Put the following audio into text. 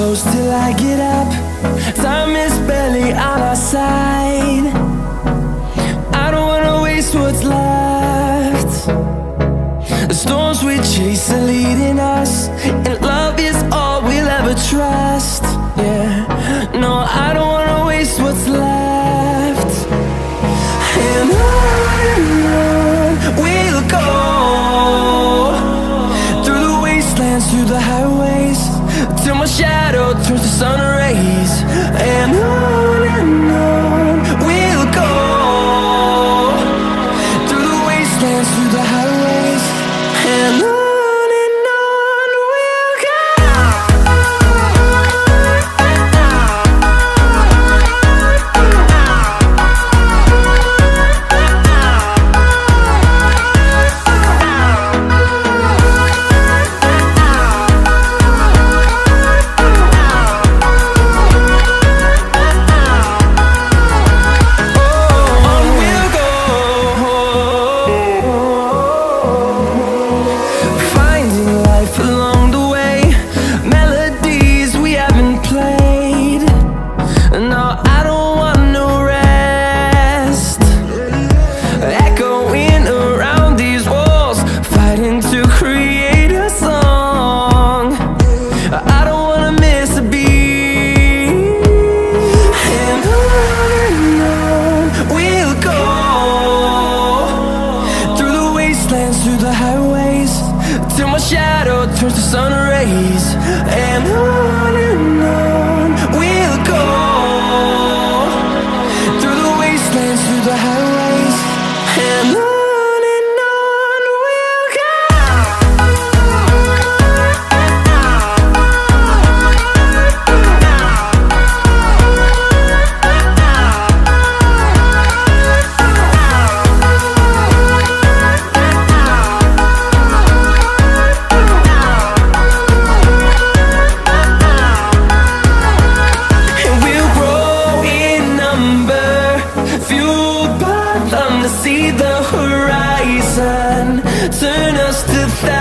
close till I get up. Time is barely on our side. I don't wanna waste what's left. The storms we chase are leading us, and love is all we'll ever trust. Yeah, no, I don't wanna waste what's left. And on we'll go, through the wastelands, through the highways, till my shadow turns to sun rays. And on we'll go, through the wastelands, through the highways, and on we'll go. Through the highways, till my shadow turns to sun rays. And on we'll go, through the wastelands, through the highways, and on we'll go. See the horizon, turn us to thousands.